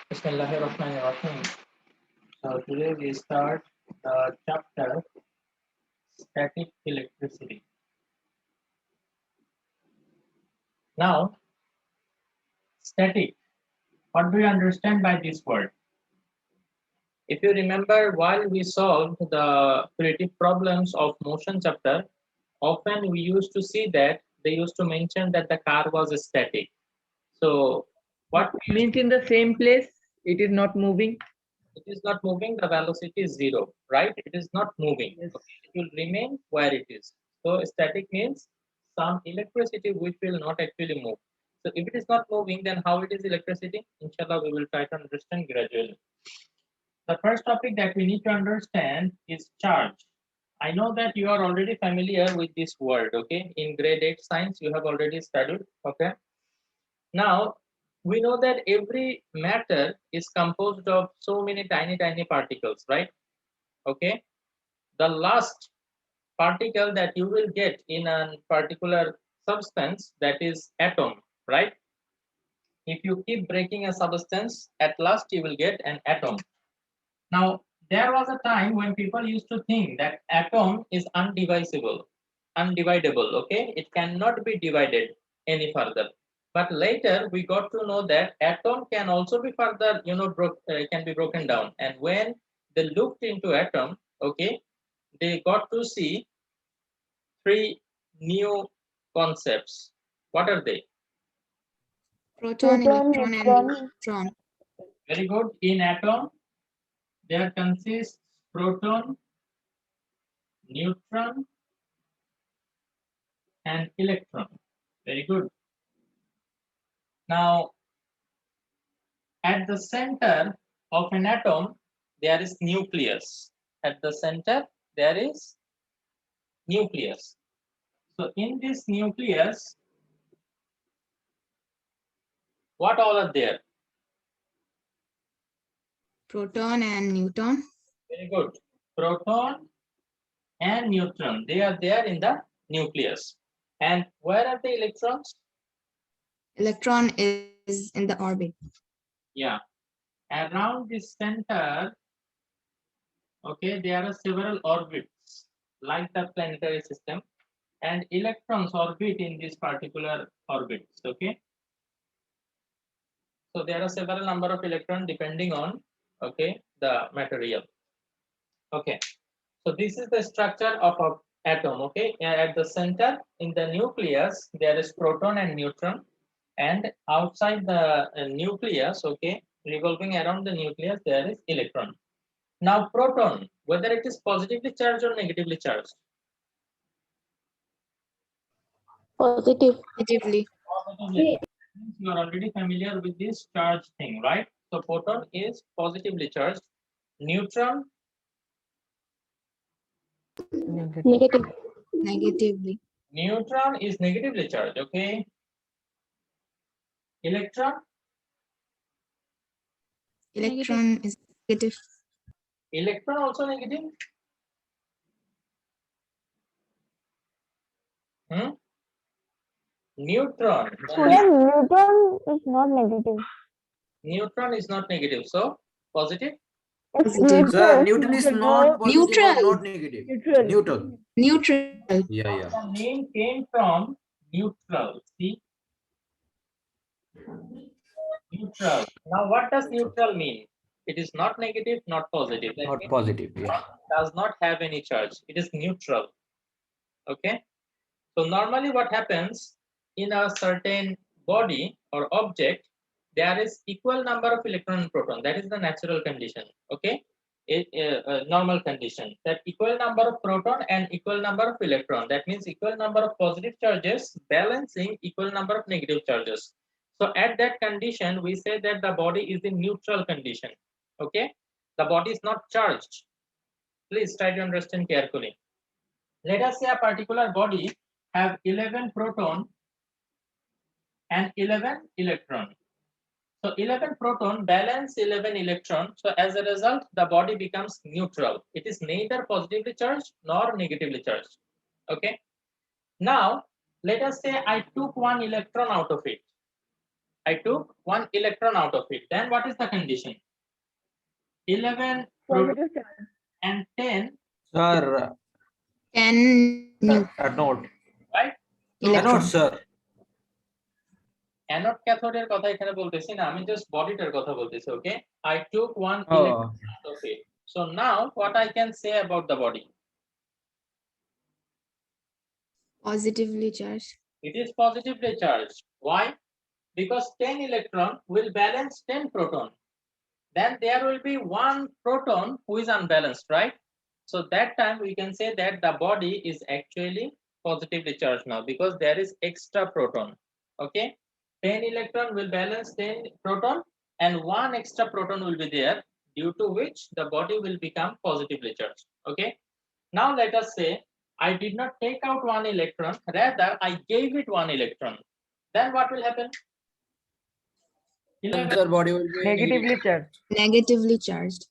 Bismillahirrahmanirrahim. So today we start the chapter static electricity. Now, static. What do you understand by this word? If you remember, while we solved the creative problems of motion chapter, often we used to see that they used to mention that the car was static. So, what we used Means in the same place, it is not moving. it is not moving, the velocity is zero, right? It is not moving. Yes. Okay, it will remain where it is. So static means some electricity which will not actually move. So if it is not moving, then how it is electricity? Inshallah, we will try to understand gradually. The first topic that we need to understand is charge. I know that you are already familiar with this word, okay? In grade 8 science, you have already studied, okay? Now, we know that every matter is composed of so many tiny particles, right? Okay. The last particle that you will get in a particular substance, that is atom, right? If you keep breaking a substance, at last you will get an atom. Now, there was a time when people used to think that atom is undividable, okay? It cannot be divided any further. But later we got to know that atom can also be further, can be broken down. And when they looked into atom, okay, they got to see three new concepts. What are they? Proton, electron, and neutron. Very good. In atom, there consists proton, neutron, and electron. Very good. Now, at the center of an atom, there is nucleus. At the center, there is nucleus. So, in this nucleus, what all are there? Proton and neutron. Very good. Proton and neutron, they are there in the nucleus. And where are the electrons? Electron is in the orbit. Yeah. Around the center, okay, there are several orbits like the planetary system, and electrons orbit in this particular orbits, okay. So there are several number of electrons depending on, okay, the material. Okay, so this is the structure of an atom, okay. At the center in the nucleus there is proton and neutron, and outside the nucleus, okay, revolving around the nucleus, there is electron. Now proton, whether it is positively charged or negatively charged? Positive. Positively. Positively. You are already familiar with this charge thing, right? So proton is positively charged. Neutron, Negative. Negatively. neutron is negatively charged, okay. Electron, Electron is negative. electron also negative. Neutron, Neutron is not negative. neutron is not negative, so positive. It's Positive. Sir, Newton is not positive or Neutral. not negative. Neutral. Neutral. Yeah. The name came from neutral. See, neutral. Now, what does neutral mean? It is not negative, not positive. That Not means positive. it Yeah. does not have any charge. It is neutral. Okay. So normally, what happens in a certain body or object, there is equal number of electron and proton. That is the natural condition. Okay. Normal condition, that equal number of proton and equal number of electron, that means equal number of positive charges balancing equal number of negative charges. So at that condition we say that the body is in neutral condition. Okay, the body is not charged. Please try to understand carefully. Let us say a particular body have 11 proton and 11 electron. So 11 proton balance 11 electron. So as a result, the body becomes neutral. It is neither positively charged nor negatively charged. Okay. Now, let us say I took one electron out of it. I took 1 electron out of it. Then what is the condition? 11 proton Positive charge. and 10 Sir, 10 note. right? electron. Note, sir. Anode cathode এর কথা এখানে বলতেছি না, আমি just bodyটার কথা বলতেছি, okay? I took 1 Oh, electron out of it. So now what I can say about the body? Positively charged. It is positively charged. Why? Because 10 electron will balance 10 proton. Then there will be 1 proton who is unbalanced, right? So that time we can say that the body is actually positively charged now because there is extra proton. Okay, 10 electron will balance 10 proton and 1 extra proton will be there, due to which the body will become positively charged. Okay, now let us say I did not take out 1 electron, rather I gave it 1 electron. Then what will happen? sir, body will be Negatively charged. Negatively charged.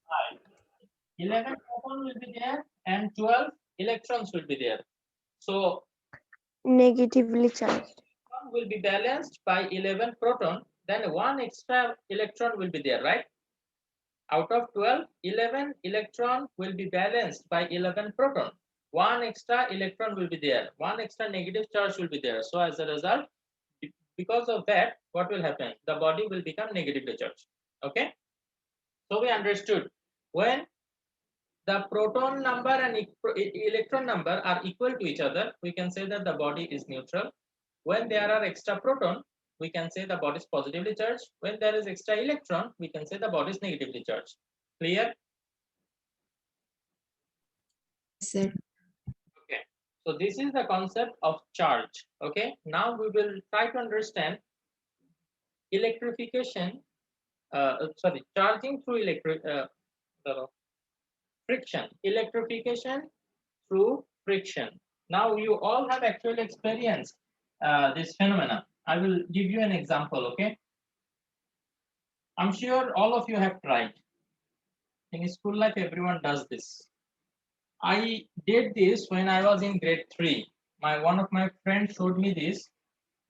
11 proton will be there and 12 electrons will be there. So Negatively charged. one will be balanced by 11 proton, then 1 extra electron will be there, right? Out of 12, 11 electron will be balanced by 11 proton. 1 extra electron will be there. 1 extra negative charge will be there. So as a result, because of that, what will happen? The body will become negatively charged. Okay? So we understood when the proton number and electron number are equal to each other, we can say that the body is neutral. When there are extra proton, we can say the body is positively charged. When there is extra electron, we can say the body is negatively charged. Clear? Sir. Okay. So this is the concept of charge. Okay. Now we will try to understand electrification. Charging through friction. Electrification through friction. Now you all have actually experienced this phenomena. I will give you an example, okay? I'm sure all of you have tried. In school life, everyone does this. I did this when I was in grade 3. One of my friends showed me this.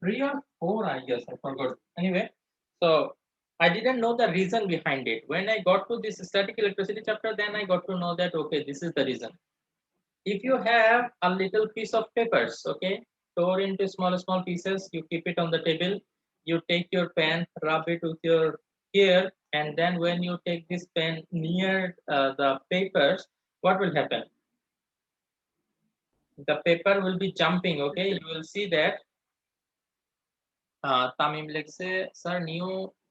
3 or 4, I guess, I forgot. Anyway, so I didn't know the reason behind it. When I got to this static electricity chapter, then I got to know that, okay, this is the reason. If you have a little piece of papers, okay, tore into small pieces, you keep it on the table, you take your pen, rub it with your hair, and then when you take this pen near the papers, what will happen? The paper will be jumping, okay? You will see that Tamim লেখছে sir new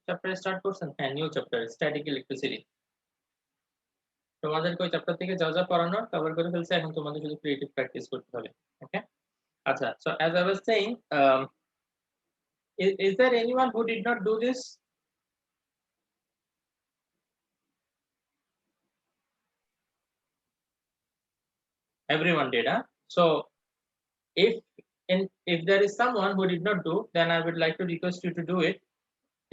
chapter start করছেন, হ্যাঁ new chapter static electricity. তোমাদের ওই chapter থেকে যা যা পড়ানো cover করে ফেলছে, এখন তোমাদের শুধু ক্রিয়েটিভ প্র্যাকটিস করতে হবে। ওকে, আচ্ছা, so as I was saying, is there anyone who did not do this? Everyone did, huh? So if there is someone who did not do, then I would like to request you to do it.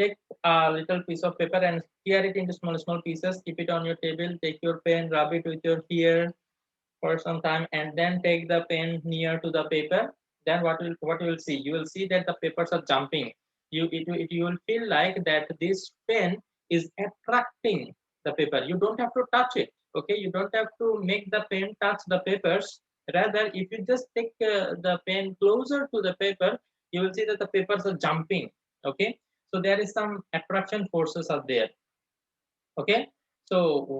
Take a little piece of paper and tear it into small pieces, keep it on your table, take your pen, rub it with your hair for some time, and then take the pen near to the paper. Then what you will see? You will see that the papers are jumping. You will feel like that this pen is attracting the paper. You don't have to touch it, okay? You don't have to make the pen touch the papers. Rather, if you just take the pen closer to the paper, you will see that the papers are jumping, okay? So there is some attraction forces are there, okay? So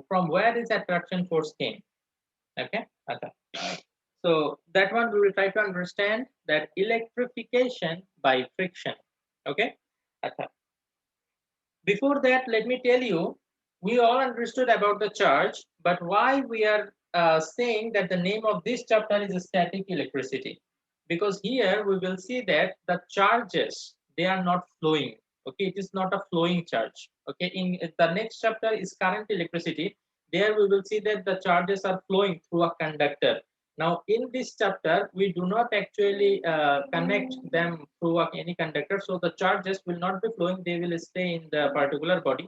from where this attraction force came? Okay, so that one we will try to understand, that electrification by friction. Okay, before that, let me tell you, we all understood about the charge, but why we are saying that the name of this chapter is static electricity? Because here we will see that the charges, they are not flowing. Okay, it is not a flowing charge. Okay, in the next chapter is current electricity. There we will see that the charges are flowing through a conductor. Now in this chapter, we do not actually connect them through any conductor, so the charges will not be flowing, they will stay in the particular body.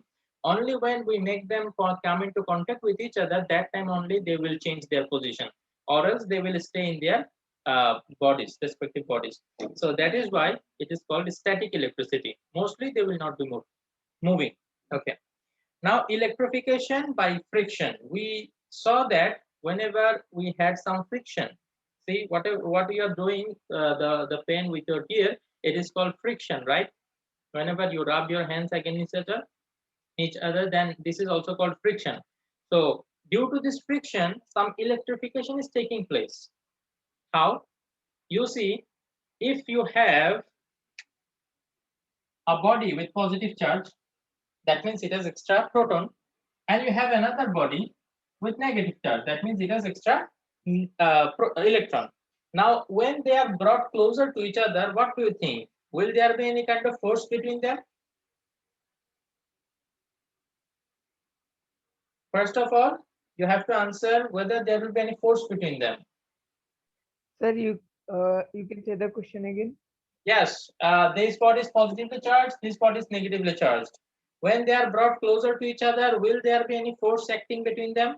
Only when we make them come into contact with each other, that time only they will change their position, or else they will stay in their bodies, respective bodies. So that is why it is called static electricity. Mostly they will not be moving. Okay. Now electrification by friction. We saw that whenever we had some friction, see what you are doing, the pen with your ear, it is called friction, right? Whenever you rub your hands against each other, then this is also called friction. So due to this friction, some electrification is taking place. How? You see, if you have a body with positive charge, that means it has extra proton, and you have another body with negative charge, that means it has extra electron. Now when they are brought closer to each other, what do you think? Will there be any kind of force between them? First of all, you have to answer whether there will be any force between them. Sir, you can say the question again. Yes, this body is positively charged, this body is negatively charged. When they are brought closer to each other, will there be any force acting between them?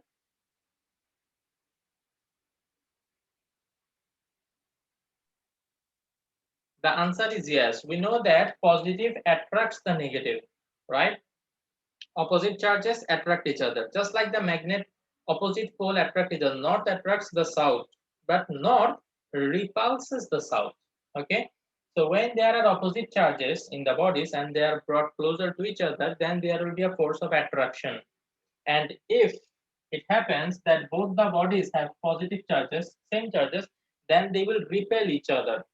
The answer is yes. We know that positive attracts the negative, right? Opposite charges attract each other. Just like the magnet, opposite pole attract each other. North attracts the south, but north repulses the south. Okay. So when there are opposite charges in the bodies and they are brought closer to each other, then there will be a force of attraction. And if it happens that both the bodies have positive charges, same charges, then they will repel each other.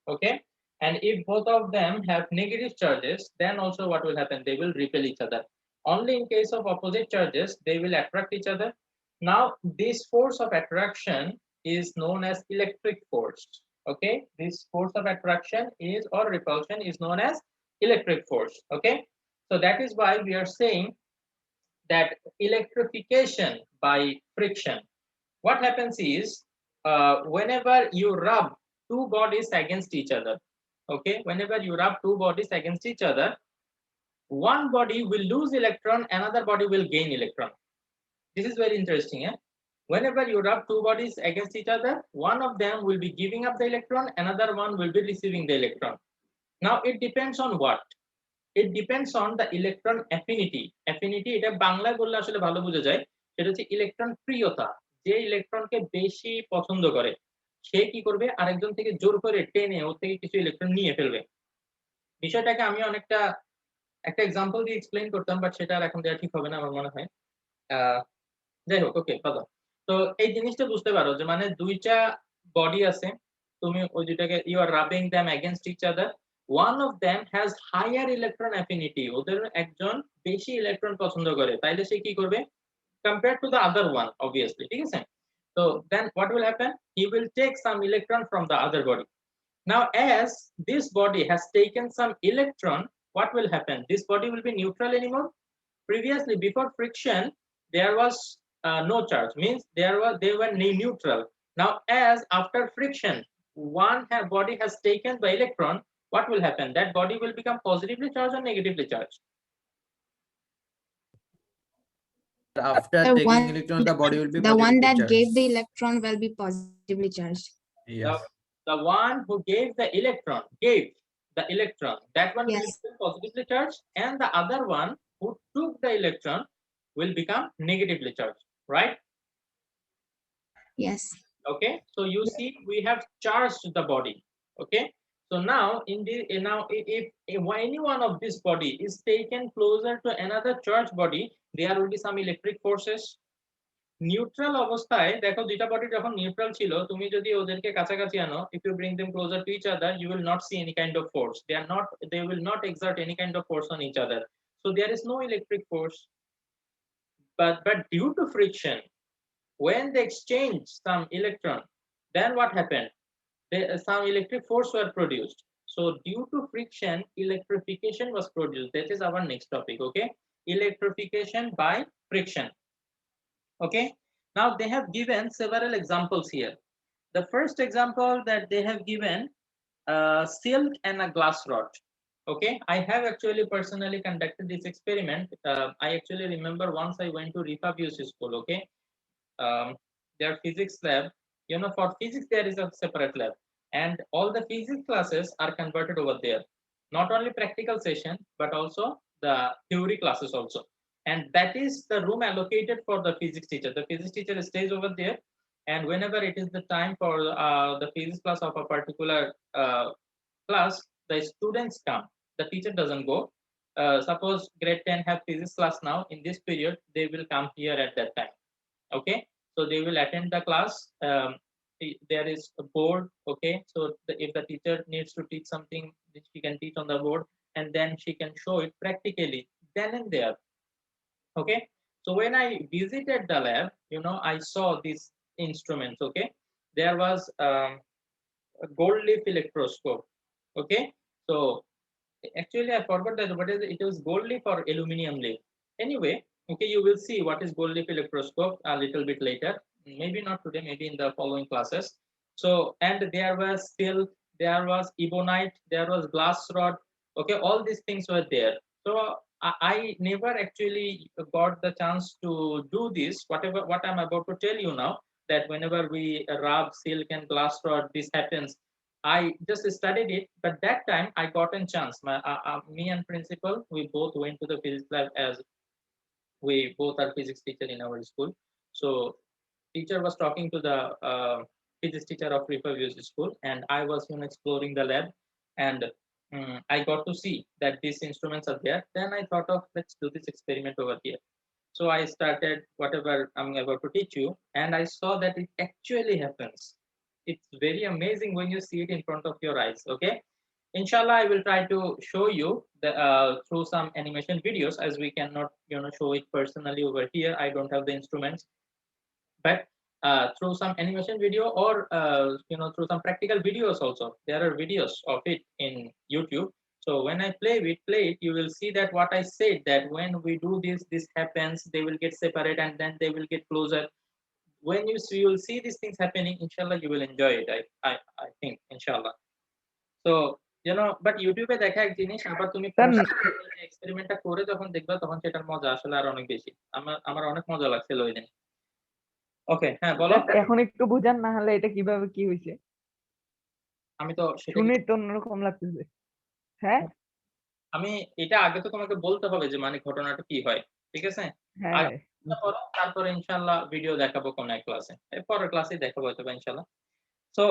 Okay. And if both of them have negative charges, then also what will happen? They will repel each other. Only in case of opposite charges, they will attract each other. Now, this force of attraction is known as electric force. Okay, this force of attraction is or repulsion is known as electric force. Okay, so that is why we are saying that electrification by friction. What happens is whenever you rub two bodies against each other, okay, whenever you rub two bodies against each other, one body will lose electron, another body will gain electron. This is very interesting. Eh? Whenever you rub two bodies against each other, one of them will be giving up the electron, another one will be receiving the electron. Now it depends on what? It depends on the electron affinity. Affinity এটা বাংলায় বললে আসলে ভালো বোঝা যায়, সেটা হচ্ছে electron প্রিয়তা। যে ইলেকট্রনকে বেশি পছন্দ করে সে কি করবে, আরেকজন থেকে জোর করে টেনে ওর থেকে কিছু ইলেকট্রন নিয়ে ফেলবে। বিষয়টাকে আমি অনেকটা একটা এক্সাম্পল দিয়ে এক্সপ্লেইন করতাম, বাট সেটা আর এখন দেওয়া ঠিক হবে না আমার মনে হয়। যাই হোক, ওকে, ভালো। তো এই জিনিসটা বুঝতে পারো যে মানে দুইটা বডি আছে, তুমি ওই দুইটাকে you are rubbing them against each other, one of them has higher electron affinity, ওদের একজন বেশি ইলেকট্রন পছন্দ করে, তাইলে সে কি করবে compared to the other one, obviously, ঠিক আছে? So then what will happen? He will take some electron from the other body. Now as this body has taken some electron, what will happen? This body will be neutral anymore. Previously, before friction, there was no charge, means they were neutral. Now as after friction, one body has taken the electron, what will happen? That body will become positively charged or negatively charged? After The taking one- electron, the body will be The one positively that charged. gave the electron will be positively charged. Yes. The one who gave the electron, that one will Yes. become positively charged, and the other one who took the electron will become negatively charged, right? Yes. Okay, so you see we have charged the body. Okay, so now if any one of this body is taken closer to another charged body, there will be some electric forces. Neutral অবস্থায় দেখো দুইটা body যখন neutral ছিল, তুমি যদি ওদেরকে কাছাকাছি আনো, if you bring them closer to each other, you will not see any kind of force. They will not exert any kind of force on each other, so there is no electric force. But due to friction, when they exchange some electron, then what happened? Some electric force were produced. So due to friction, electrification was produced. That is our next topic. Okay, electrification by friction. Okay, now they have given several examples here. The first example that they have given, silk and a glass rod. Okay, I have actually personally conducted this experiment. I actually remember once I went to Rifa BUC school. Okay, their physics lab, For physics there is a separate lab, and all the physics classes are converted over there. Not only practical session, but also the theory classes also. And that is the room allocated for the physics teacher. The physics teacher stays over there, and whenever it is the time for the physics class of a particular class, the students come. The teacher doesn't go. Suppose grade 10 have physics class now. In this period, they will come here at that time. Okay, so they will attend the class. There is a board. Okay, so if the teacher needs to teach something, she can teach on the board, and then she can show it practically then and there. Okay, so when I visited the lab, I saw these instruments. Okay, there was a gold leaf electroscope. Okay, so actually I forgot that what is it was gold leaf or aluminum leaf. Anyway, okay, you will see what is gold leaf electroscope a little bit later, maybe not today, maybe in the following classes. So, and there was still, there was ebonite, there was glass rod. Okay, all these things were there. So I never actually got the chance to do this, what I'm about to tell you now, that whenever we rub silk and glass rod, this happens. I just studied it, but that time I got a chance. Me and principal, we both went to the physics lab, as we both are physics teacher in our school. So teacher was talking to the physics teacher of Riverview School, and I was exploring the lab, and I got to see that these instruments are there. Then I thought of, let's do this experiment over here. So I started whatever I'm about to teach you, and I saw that it actually happens. It's very amazing when you see it in front of your eyes. Okay, inshallah I will try to show you the through some animation videos, as we cannot show it personally over here. I don't have the instruments, but through some animation video, or through some practical videos also. There are videos of it in YouTube. So when I play it, you will see that what I said, that when we do this happens, they will get separate and then they will get closer. When you will see these things happening, inshallah you will enjoy it. I think, inshallah. So but YouTube এ দেখা এক জিনিস, আবার তুমি এক্সপেরিমেন্টটা করে যখন দেখবা, তখন সেটার মজা আসলে আর অনেক বেশি। আমার অনেক মজা লাগছিল ওই দিন। ওকে, হ্যাঁ বলো। এখন একটু বুঝান, না হলে এটা কিভাবে কি হইছে? আমি তো শুনে তো অন্যরকম লাগতেছে। হ্যাঁ, আমি এটা আগে তো তোমাকে বলতে হবে যে মানে ঘটনাটা কি হয়, ঠিক আছে? হ্যাঁ, তারপরে ইনশাআল্লাহ ভিডিও দেখাবো কোন এক ক্লাসে, পরের ক্লাসে দেখাবো হয়তো ইনশাআল্লাহ। সো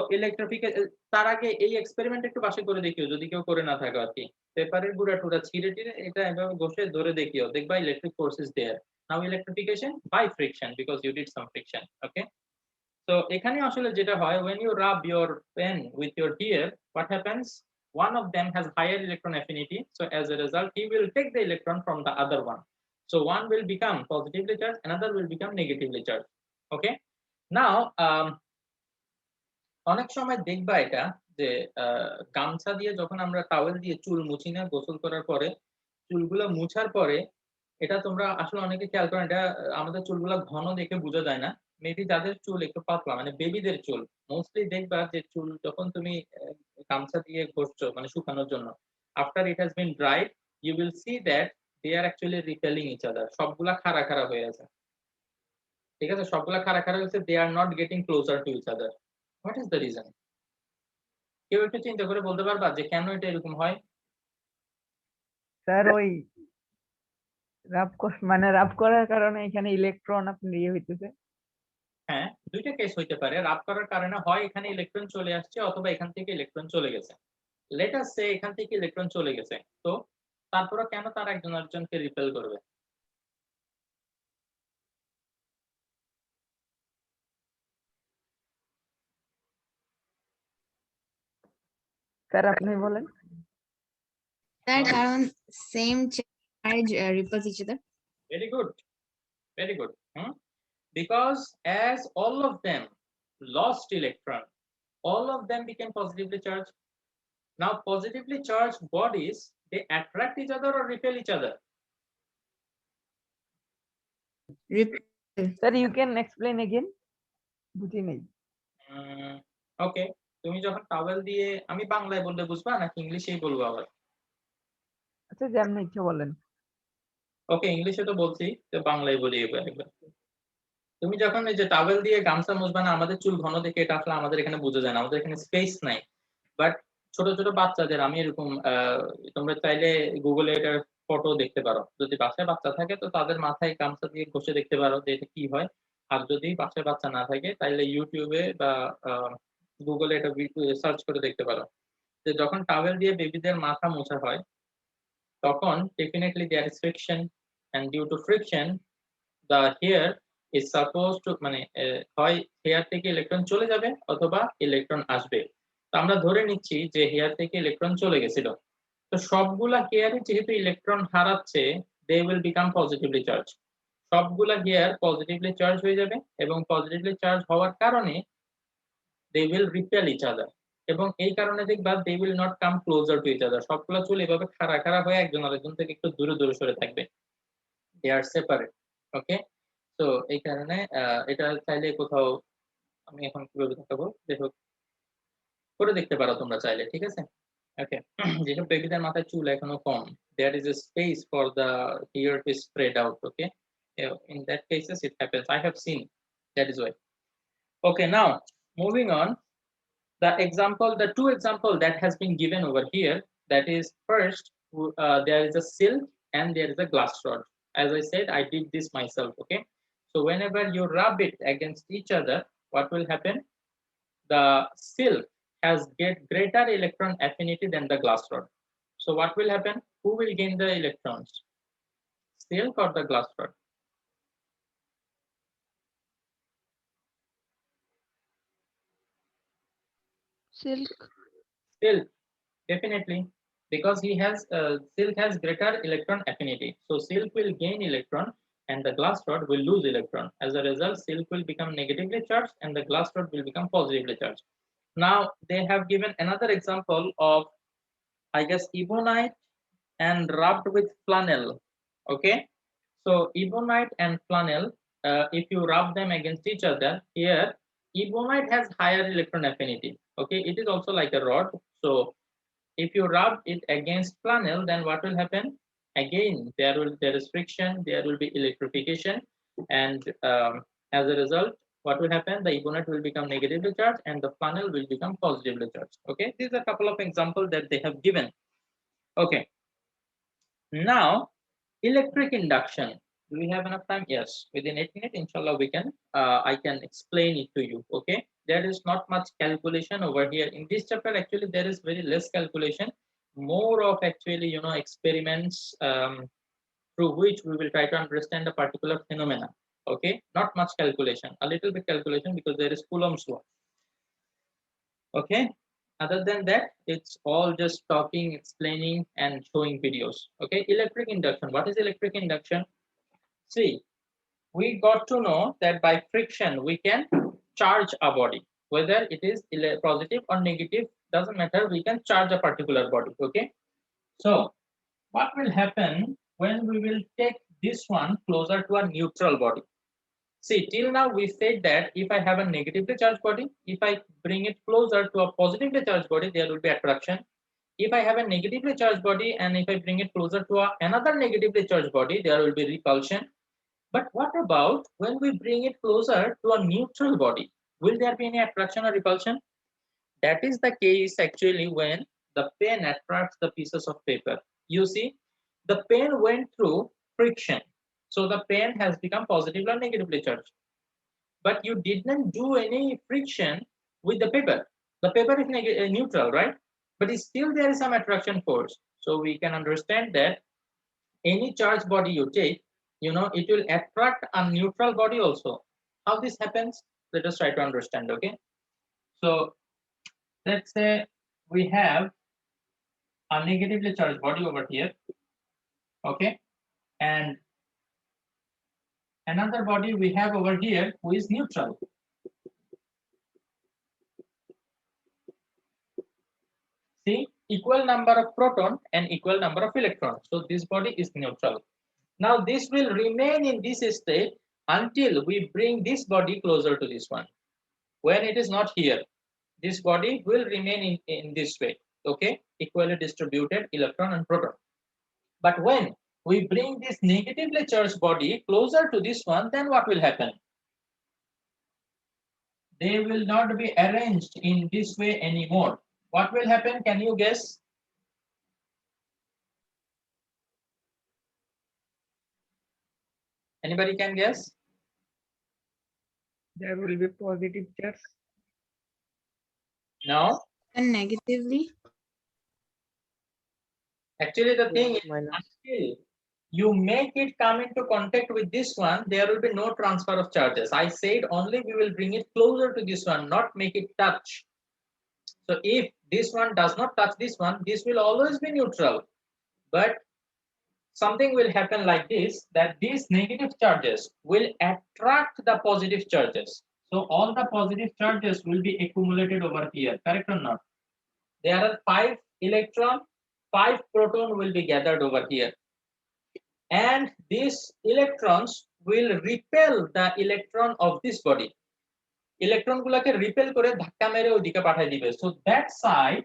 তার আগে এই এক্সপেরিমেন্ট একটু পাশে করে দেখিও, যদি কেউ করে না থাকে আর কি। পেপারের গুড়া টুরা ছিঁড়ে টিড়ে এটা এভাবে ঘষে ধরে দেখিও, দেখবা electric force is there. Now electrification by friction, because you did some friction. Okay, so এখানে আসলে যেটা হয়, when you rub your pen with your hair, what happens, one of them has higher electron affinity, so as a result he will take the electron from the other one. So one will become positively charged, another will become negatively charged. Okay, now অনেক সময় দেখবা এটা যে গামছা দিয়ে যখন আমরা towel দিয়ে চুল মুছি না গোসল করার পরে, চুলগুলো মুছার পরে, এটা তোমরা আসলে অনেকে খেয়াল করেন, এটা আমাদের চুলগুলো ঘন দেখে বোঝা যায় না। মেবি যাদের চুল একটু পাতলা, মানে বেবিদের চুল, মোস্টলি দেখবা যে চুল যখন তুমি গামছা দিয়ে ঘষছো মানে শুকানোর জন্য, after it has been dried, you will see that they are actually repelling each other. সবগুলা খাড়া খাড়া হয়ে আছে, ঠিক আছে? সবগুলা খাড়া খাড়া হয়েছে, they are not getting closer to each other. What is the reason? কেউ একটু চিন্তা করে বলতে পারবা যে কেন এটা এরকম হয়? স্যার ওই রাব করার কারণে এখানে ইলেকট্রন আপনি ইয়ে হইতেছে। হ্যাঁ, দুইটা কেস হইতে পারে। রাব করার কারণে হয় এখানে ইলেকট্রন চলে আসছে, অথবা এখান থেকে ইলেকট্রন চলে গেছে। লেট আস সে এখান থেকে ইলেকট্রন চলে গেছে, তো তারপরে কেন তারা একজন আরেকজনকে রিপেল করবে? স্যার আপনি বলেন। তার কারণ same charge repels each other. Very good, very good. Because as all of them lost electron, all of them became positively charged. Now positively charged bodies, they attract each other or repel each other? Sir you can explain again, বুঝি নাই। ওকে, তুমি যখন towel দিয়ে, আমি বাংলায় বললে বুঝবা নাকি ইংলিশেই বলবো আবার? আচ্ছা, যেমন ইচ্ছা বলেন। ওকে, ইংলিশে তো বলছি, তো বাংলায় বলি এবার। তুমি যখন এই যে টাওয়েল দিয়ে গামছা মুছবা না, আমাদের চুল ঘন দেখে এটা আসলে আমাদের এখানে বোঝা যায় না, আমাদের এখানে স্পেস নাই। বাট ছোট ছোট বাচ্চাদের আমি এরকম তোমরা চাইলে গুগলে এটার ফটো দেখতে পারো, যদি বাসায় বাচ্চা থাকে তো তাদের মাথায় গামছা দিয়ে ঘষে দেখতে পারো যে এটা কি হয়। আর যদি বাসায় বাচ্চা না থাকে তাহলে ইউটিউবে বা গুগলে এটা সার্চ করে দেখতে পারো যে যখন টাওয়েল দিয়ে বেবিদের মাথা মোছা হয় তখন definitely there is friction, and due to friction the hair is supposed to মানে হয় হেয়ার থেকে ইলেকট্রন চলে যাবে অথবা ইলেকট্রন আসবে। তো আমরা ধরে নিচ্ছি যে হেয়ার থেকে ইলেকট্রন চলে গেছিল, তো সবগুলা হেয়ারে যেহেতু ইলেকট্রন হারাচ্ছে they will become positively charged, সবগুলা হেয়ার পজিটিভলি চার্জ হয়ে যাবে এবং পজিটিভলি চার্জ হওয়ার কারণে they will repel each other, এবং এই কারণে দেখবা they will not come closer to each other, সবগুলা চুল এভাবে খাড়া খাড়া হয়ে একজন আরেকজন থেকে একটু দূরে দূরে সরে থাকবে, they are separate. ওকে, তো এই কারণে এটা চাইলে কোথাও আমি এখন কিভাবে দেখাবো, দেখো করে দেখতে পারো তোমরা চাইলে, ঠিক আছে। ওকে, যেসব বেবিদের মাথায় চুল এখনো কম, there is a space for the hair to spread out. Okay, in that cases it happens, I have seen, that is why. Okay, now moving on, the example, the two example that has been given over here, that is first there is a silk and there is a glass rod. As I said, I did this myself. Okay, so whenever you rub it against each other, what will happen? The silk has get greater electron affinity than the glass rod. So what will happen? Who will gain the electrons, silk or the glass rod? Silk. Silk, definitely, because he has silk has greater electron affinity, so silk will gain electron and the glass rod will lose electron. As a result, silk will become negatively charged and the glass rod will become positively charged. Now they have given another example of, I guess, ebonite and rubbed with flannel. Okay, so ebonite and flannel, if you rub them against each other, here ebonite has higher electron affinity. Okay, it is also like a rod, so if you rub it against flannel, then what will happen? Again, there is friction, there will be electrification, and as a result, what will happen? The ebonite will become negatively charged and the flannel will become positively charged. Okay, these are a couple of examples that they have given. Okay, now electric induction. Do we have enough time? Yes, within 8 minutes, inshallah, we can I can explain it to you. Okay, there is not much calculation over here in this chapter. Actually, there is very less calculation, more of actually, you know, experiments through which we will try to understand a particular phenomena. Okay, not much calculation, a little bit calculation because there is Coulomb's law. Okay, other than that, it's all just talking, explaining and showing videos. Okay, electric induction. What is electric induction? See, we got to know that by friction we can charge a body, whether it is positive or negative, doesn't matter, we can charge a particular body. Okay, so what will happen when we will take this one closer to a neutral body? See, till now we said that if I have a negatively charged body, if I bring it closer to a positively charged body, there will be attraction. If I have a negatively charged body and if I bring it closer to another negatively charged body, there will be repulsion. But what about when we bring it closer to a neutral body? Will there be any attraction or repulsion? That is the case actually when the pen attracts the pieces of paper. You see, the pen went through friction, so the pen has become positively or negatively charged. But you didn't do any friction with the paper. The paper is neutral, right? But still there is some attraction force. So we can understand that any charged body you take, you know, it will attract a neutral body also. How this happens? Let us try to understand. Okay, so let's say we have a negatively charged body over here. Okay, and another body we have over here who is neutral. See, equal number of proton and equal number of electrons, so this body is neutral. Now this will remain in this state until we bring this body closer to this one. When it is not here, this body will remain in this way. Okay, equally distributed electron and proton. But when we bring this negatively charged body closer to this one, then what will happen? they will not be arranged in this way anymore. What will happen? Can you guess? Anybody can guess? There will be positive charge. No. And negatively. Actually, the thing is, Minus. until you make it come into contact with this one, there will be no transfer of charges. I said only we will bring it closer to this one, not make it touch. So if this one does not touch this one, this will always be neutral. But something will happen like this, that these negative charges will attract the positive charges. So all the positive charges will be accumulated over here, correct or not? There are 5 electron, 5 proton will be gathered over here. And these electrons will repel the electron of this body. Electron গুলোকে repel করে ধাক্কা মেরে ওইদিকে পাঠিয়ে দিবে. So that side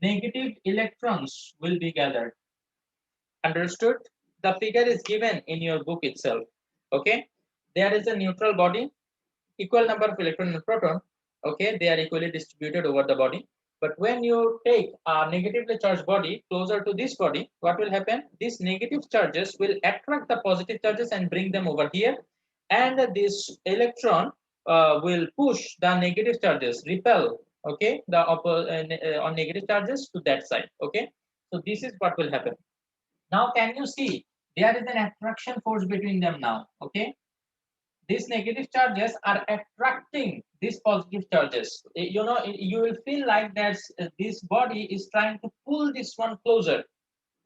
negative electrons will be gathered. Understood? The figure is given in your book itself. Okay, there is a neutral body, equal number of electron and proton. Okay, they are equally distributed over the body. But when you take a negatively charged body closer to this body, what will happen? These negative charges will attract the positive charges and bring them over here, and this electron will push the negative charges, repel, okay, the on negative charges to that side. Okay, so this is what will happen. Now can you see there is an attraction force between them now? Okay, these negative charges are attracting these positive charges. You know, you will feel like that this body is trying to pull this one closer.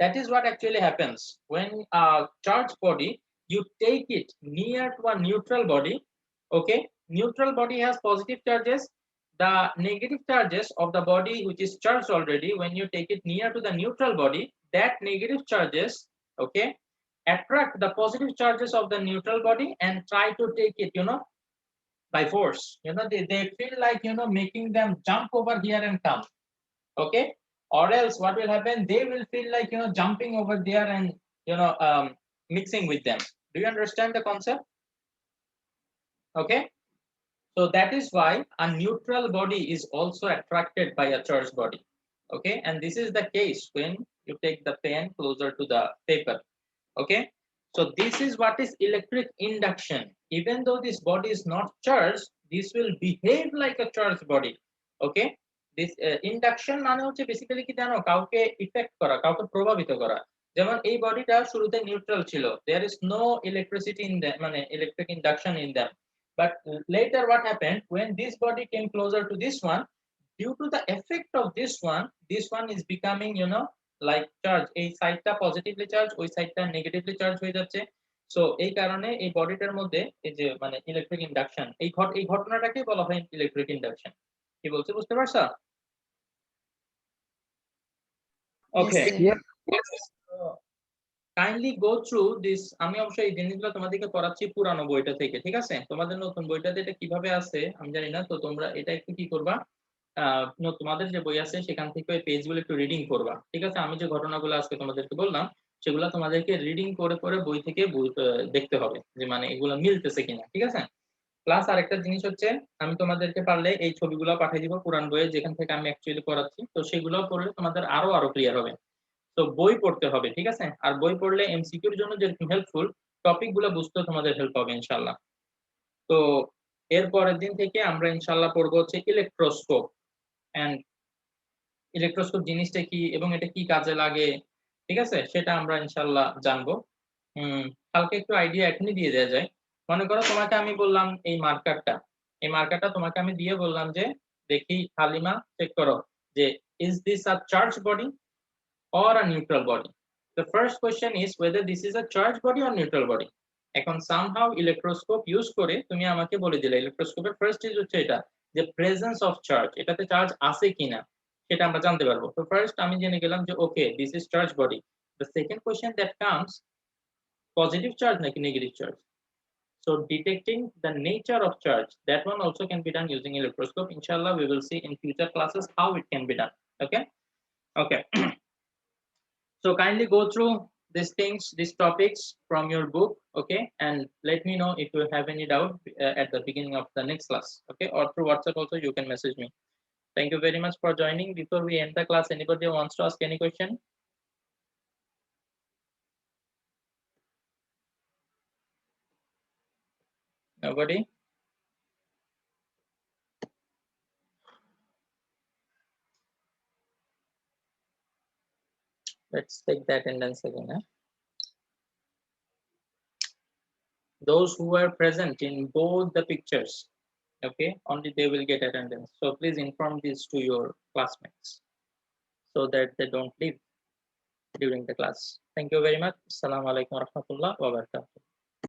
That is what actually happens when a charged body, you take it near to a neutral body. Okay, neutral body has positive charges. The negative charges of the body which is charged already, when you take it near to the neutral body, that negative charges, okay, attract the positive charges of the neutral body and try to take it, you know, by force. You know, they feel like, you know, making them jump over here and come. Okay, or else what will happen? They will feel like, you know, jumping over there and, you know, mixing with them. Do you understand the concept? Okay, so that is why a neutral body is also attracted by a charged body. Okay, and this is the case when you take the pen closer to the paper. Okay, so this is what is electric induction. Even though this body is not charged, this will behave like a charged body. Okay, this induction মানে হচ্ছে basically কি জানো, কাউকে effect করা, কাউকে প্রভাবিত করা। যেমন এই বডিটা শুরুতে নিউট্রাল ছিল, there is no electricity in them, মানে electric induction in them. But later what happened, when this body came closer to this one, due to the effect of this one is becoming, you know, like charge. এই সাইডটা positively charge, ওই সাইডটা negatively charge হয়ে যাচ্ছে। So এই কারণে এই বডিটার মধ্যে এই যে মানে ইলেকট্রিক ইন্ডাকশন, এই ঘটনাটাকে বলা হয় ইলেকট্রিক ইন্ডাকশন। কি বলছে বুঝতে পারছো? ওকে, কাইন্ডলি গো থ্রু দিস। আমি অবশ্যই এই জিনিসগুলো তোমাদেরকে পড়াচ্ছি পুরানো বইটা থেকে, ঠিক আছে? তোমাদের নতুন বইটাতে এটা কিভাবে আছে আমি জানি না, তো তোমরা এটা একটু কি করবা, তোমাদের যে বই আছে সেখান থেকে ওই পেজগুলো একটু রিডিং করবা, ঠিক আছে? আমি যে ঘটনাগুলো আজকে তোমাদেরকে বললাম সেগুলো তোমাদেরকে রিডিং করে করে বই থেকে দেখতে হবে যে মানে এগুলো মিলতেছে কিনা, ঠিক আছে? প্লাস আরেকটা জিনিস হচ্ছে, আমি তোমাদেরকে পারলে এই ছবিগুলো পাঠিয়ে দিব পুরান বইয়ে, যেখান থেকে আমি অ্যাকচুয়ালি পড়াচ্ছি, তো সেগুলো পড়লে তোমাদের আরো ক্লিয়ার হবে। তো বই পড়তে হবে, ঠিক আছে? আর বই পড়লে এমসিকিউর জন্য যেরকম হেল্পফুল, টপিক গুলো বুঝতে তোমাদের হেল্প হবে ইনশাআল্লাহ। তো এর পরের দিন থেকে আমরা ইনশাআল্লাহ পড়বো হচ্ছে ইলেকট্রোস্কোপ। এন্ড ইলেকট্রোস্কোপ জিনিসটা কি এবং এটা কি কাজে লাগে, ঠিক আছে, সেটা আমরা ইনশাআল্লাহ জানবো। কালকে একটু আইডিয়া এখনই দিয়ে দেওয়া যায়। মনে করো তোমাকে আমি বললাম এই মার্কারটা তোমাকে আমি দিয়ে বললাম যে দেখি হালিমা চেক করো যে is this a charge body or a neutral body. The first question is whether this is a charged body or neutral body. এখন somehow electroscope use করে তুমি আমাকে বলে দিলে ইলেকট্রোস্কোপের ফার্স্ট ইজ হচ্ছে এটা যে প্রেজেন্স অফ চার্জ, এটাতে চার্জ আছে কিনা সেটা আমরা জানতে পারবো। তো ফার্স্ট আমি জেনে গেলাম যে okay this is charge body. The second question that comes, positive charge নাকি negative charge? So detecting the nature of charge, that one also can be done using electroscope. Inshallah we will see in future classes how it can be done. Okay. So kindly go through these things, these topics from your book, okay, and let me know if you have any doubt at the beginning of the next class, okay, or through WhatsApp also you can message me. Thank you very much for joining. Before we end the class, anybody wants to ask any question? Nobody? Let's take the attendance again. Those who are present in both the pictures, okay, only they will get attendance. So please inform this to your classmates so that they don't leave during the class. Thank you very much. Assalamu alaikum warahmatullahi wabarakatuh.